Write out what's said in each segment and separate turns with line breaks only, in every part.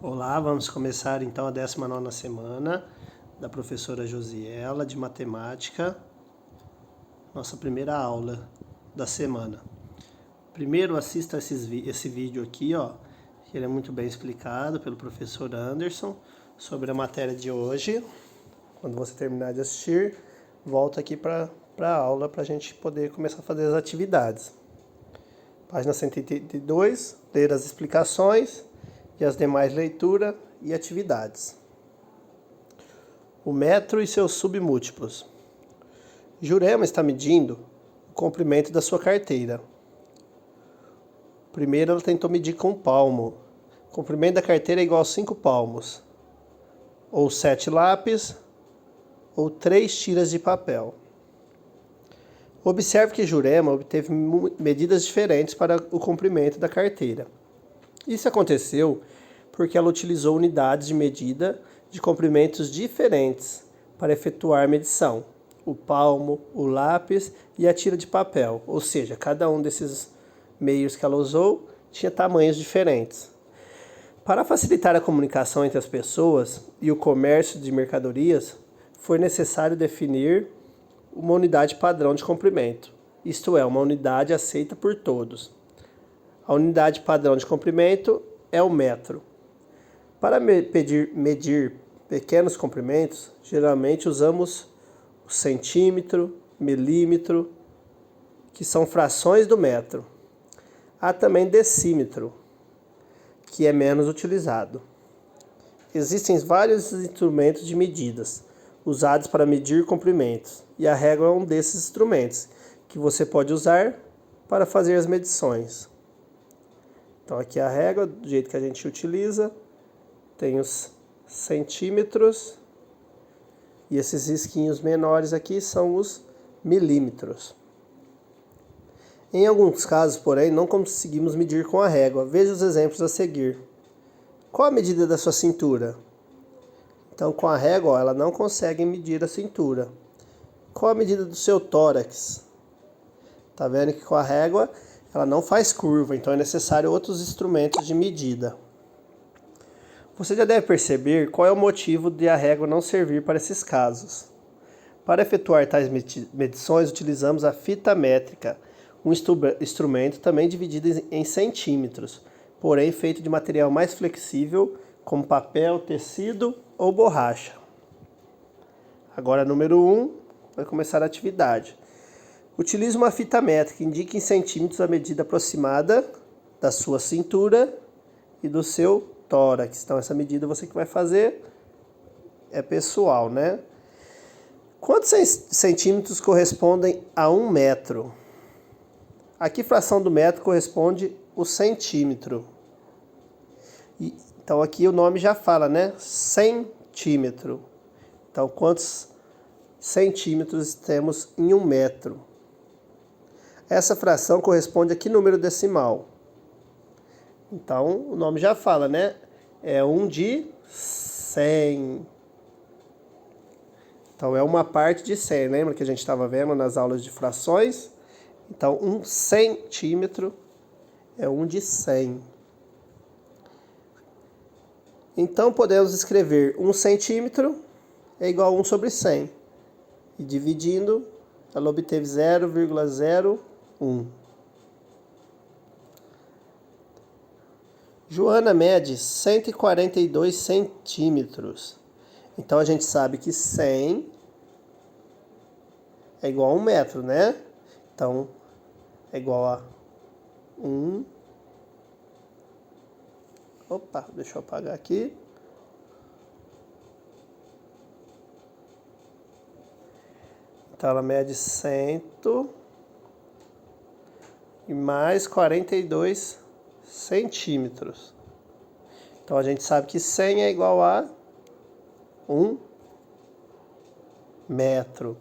Olá, vamos começar então a 19ª semana da professora Josiela de matemática, nossa primeira aula da semana. Primeiro assista esse vídeo aqui, que ele é muito bem explicado pelo professor Anderson sobre a matéria de hoje. Quando você terminar de assistir, volta aqui para a aula para a gente poder começar a fazer as atividades. Página 182, ler as explicações e as demais leituras e atividades. O metro e seus submúltiplos. Jurema está medindo o comprimento da sua carteira. Primeiro ela tentou medir com um palmo. O comprimento da carteira é igual a 5 palmos, ou 7 lápis, ou 3 tiras de papel. Observe que Jurema obteve medidas diferentes para o comprimento da carteira. Isso aconteceu porque ela utilizou unidades de medida de comprimentos diferentes para efetuar a medição. O palmo, o lápis e a tira de papel, ou seja, cada um desses meios que ela usou tinha tamanhos diferentes. Para facilitar a comunicação entre as pessoas e o comércio de mercadorias, foi necessário definir uma unidade padrão de comprimento, isto é, uma unidade aceita por todos. A unidade padrão de comprimento é o metro. Para medir pequenos comprimentos, geralmente usamos o centímetro, milímetro, que são frações do metro. Há também decímetro, que é menos utilizado. Existem vários instrumentos de medidas usados para medir comprimentos, e a régua é um desses instrumentos que você pode usar para fazer as medições. Então aqui a régua, do jeito que a gente utiliza, tem os centímetros, e esses risquinhos menores aqui são os milímetros. Em alguns casos, porém, não conseguimos medir com a régua. Veja os exemplos a seguir. Qual a medida da sua cintura? Então, com a régua, ela não consegue medir a cintura. Qual a medida do seu tórax? Tá vendo que com a régua ela não faz curva, então é necessário outros instrumentos de medida. Você já deve perceber qual é o motivo de a régua não servir para esses casos. Para efetuar tais medições, utilizamos a fita métrica, um instrumento também dividido em centímetros, porém feito de material mais flexível, como papel, tecido ou borracha. Agora, número 1, vai começar a atividade. Utilize uma fita métrica, indique em centímetros a medida aproximada da sua cintura e do seu tórax. Então, essa medida você que vai fazer é pessoal, né? Quantos centímetros correspondem a 1 metro? A que fração do metro corresponde o centímetro? Então, aqui o nome já fala, né? Centímetro. Então, quantos centímetros temos em 1 metro? Essa fração corresponde a que número decimal? Então, o nome já fala, né? É 1 de 100. Então, é uma parte de 100. Lembra que a gente estava vendo nas aulas de frações? Então, 1 centímetro é 1 de 100. Então, podemos escrever 1 centímetro é igual a 1 sobre 100. E dividindo, ela obteve 0,01. Joana mede 142 centímetros. Então, a gente sabe que 100 é igual a 1 metro, né? Então, é igual a 1. Opa, deixa eu apagar aqui. Então, ela mede 100 e mais 42 centímetros. Então, a gente sabe que 100 é igual a 1 metro.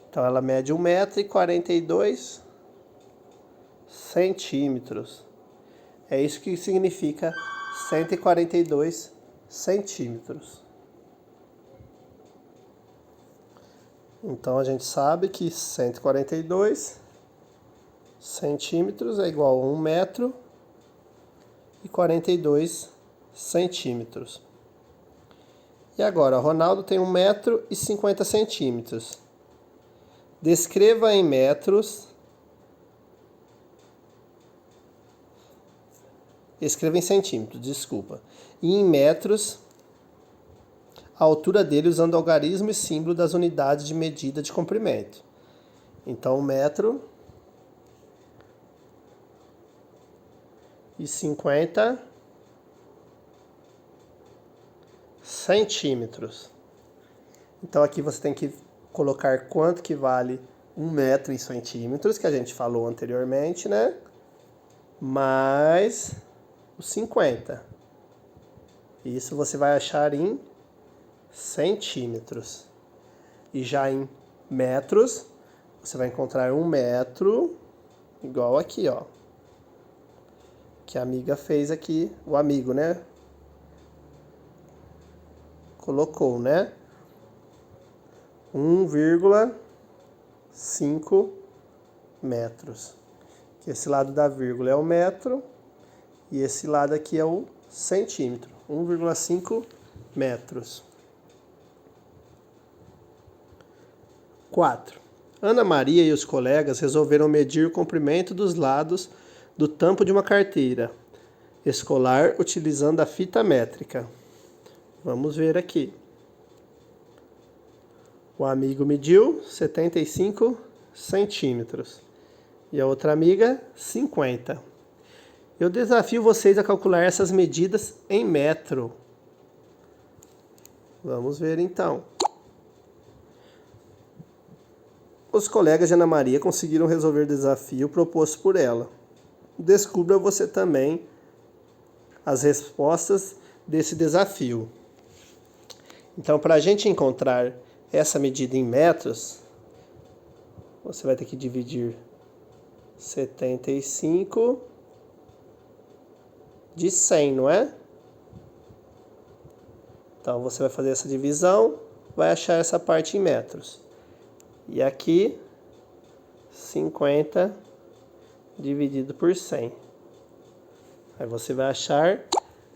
Então, ela mede 1 metro e 42 centímetros. É isso que significa 142 centímetros. Então, a gente sabe que 142 centímetros é igual a 1 metro e 42 centímetros. E agora, Ronaldo tem 1,50 m. Descreva em metros. Escreva em centímetros, desculpa. E em metros, a altura dele usando algarismo e símbolo das unidades de medida de comprimento. Então, 1,50 m. Então, aqui você tem que colocar quanto que vale 1 metro em centímetros, que a gente falou anteriormente, né? Mais os 50. Isso você vai achar em centímetros. E já em metros, você vai encontrar 1 metro, igual aqui, ó. Que a amiga fez aqui, o amigo, né? Colocou, né? 1,5 metros. Que esse lado da vírgula é o metro e esse lado aqui é o centímetro. 1,5 metros. 4. Ana Maria e os colegas resolveram medir o comprimento dos lados do tampo de uma carteira escolar utilizando a fita métrica. Vamos ver aqui. O amigo mediu 75 centímetros e a outra amiga 50. Eu desafio vocês a calcular essas medidas em metro. Vamos ver então. Os colegas de Ana Maria conseguiram resolver o desafio proposto por ela. Descubra você também as respostas desse desafio. Então, para a gente encontrar essa medida em metros, você vai ter que dividir 75 de 100, não é? Então, você vai fazer essa divisão, vai achar essa parte em metros. E aqui, 50 dividido por 100. Aí você vai achar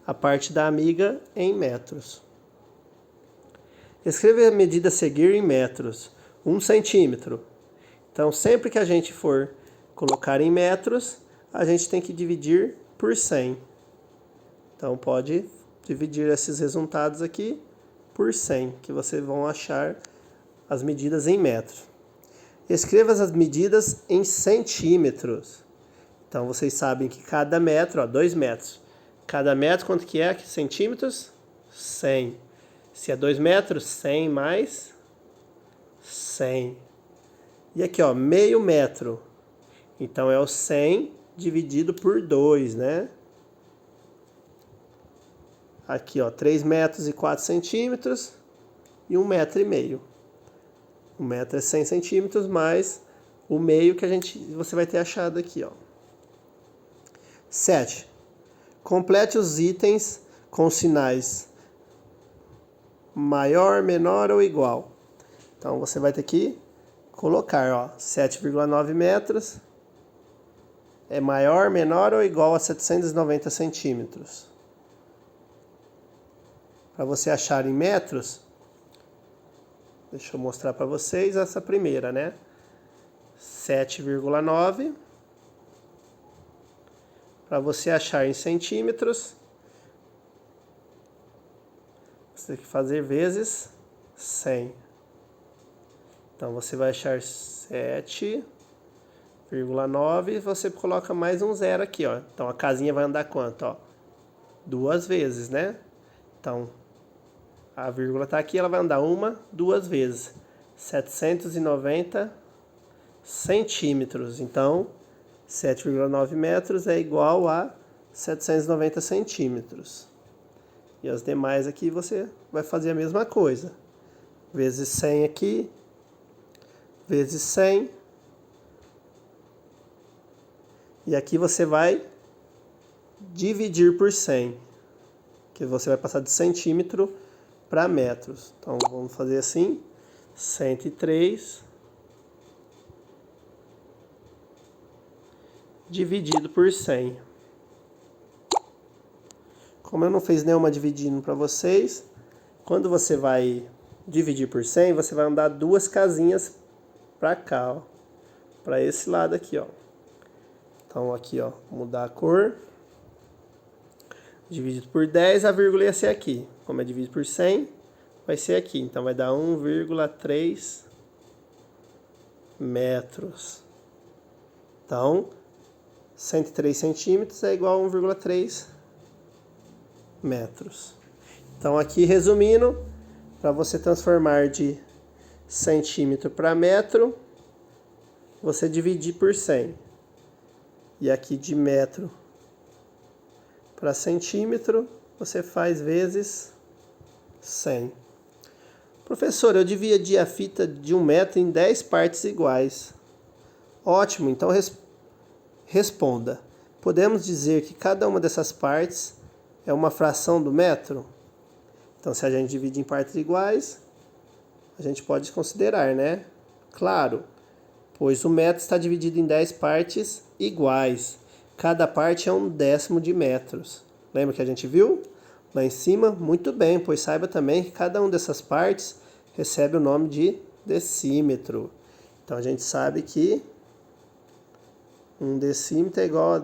a parte da amiga em metros. Escreva a medida a seguir em metros. 1 centímetro. Então, sempre que a gente for colocar em metros, a gente tem que dividir por 100. Então, pode dividir esses resultados aqui por 100, que vocês vão achar as medidas em metros. Escreva as medidas em centímetros. Então, vocês sabem que cada metro, ó, 2 metros. Cada metro, quanto que é? Centímetros? 100. Se é 2 metros, 100 mais 100. E aqui, ó, meio metro. Então, é o 100 dividido por 2, né? Aqui, ó, 3 metros e 4 centímetros e 1,5 metro. 1 metro é 100 centímetros mais o meio que você vai ter achado aqui, ó. 7. Complete os itens com sinais maior, menor ou igual. Então, você vai ter que colocar, ó, 7,9 metros é maior, menor ou igual a 790 centímetros. Para você achar em metros, deixa eu mostrar para vocês essa primeira, né? 7,9. Para você achar em centímetros, você tem que fazer vezes 100. Então, você vai achar 7,9 e você coloca mais um zero aqui, ó. Então, a casinha vai andar quanto, ó? 2 vezes, né? Então, a vírgula está aqui, ela vai andar 2 vezes. 790 centímetros. Então, 7,9 metros é igual a 790 centímetros. E as demais aqui você vai fazer a mesma coisa. Vezes 100 aqui, vezes 100. E aqui você vai dividir por 100, que você vai passar de centímetro para metros. Então, vamos fazer assim, 103 dividido por 100. Como eu não fiz nenhuma dividindo para vocês, quando você vai dividir por 100, você vai andar 2 casinhas para cá, ó, para esse lado aqui, ó. Então aqui, ó, mudar a cor. Dividido por 10, a vírgula ia ser aqui. Como é dividido por 100, vai ser aqui. Então vai dar 1,3 metros. Então, 103 centímetros é igual a 1,3 metros. Então aqui, resumindo, para você transformar de centímetro para metro, você dividir por 100. E aqui de metro para centímetro, você faz vezes 100. Professor, eu dividi a fita de 1 metro em 10 partes iguais. Ótimo, então responda. Podemos dizer que cada uma dessas partes é uma fração do metro? Então, se a gente divide em partes iguais, a gente pode considerar, né? Claro, pois o metro está dividido em 10 partes iguais. Cada parte é 1/10 de metros. Lembra que a gente viu? Lá em cima, muito bem, pois saiba também que cada uma dessas partes recebe o nome de decímetro. Então, a gente sabe que 1 decímetro é igual a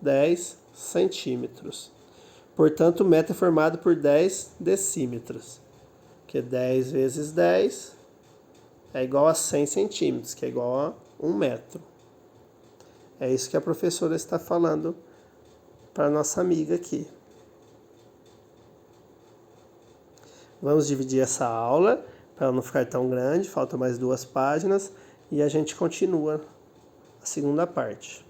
10 centímetros. Portanto, o metro é formado por 10 decímetros, que 10 vezes 10 é igual a 100 centímetros, que é igual a 1 metro. É isso que a professora está falando para a nossa amiga aqui. Vamos dividir essa aula para ela não ficar tão grande, faltam mais 2 páginas e a gente continua a segunda parte.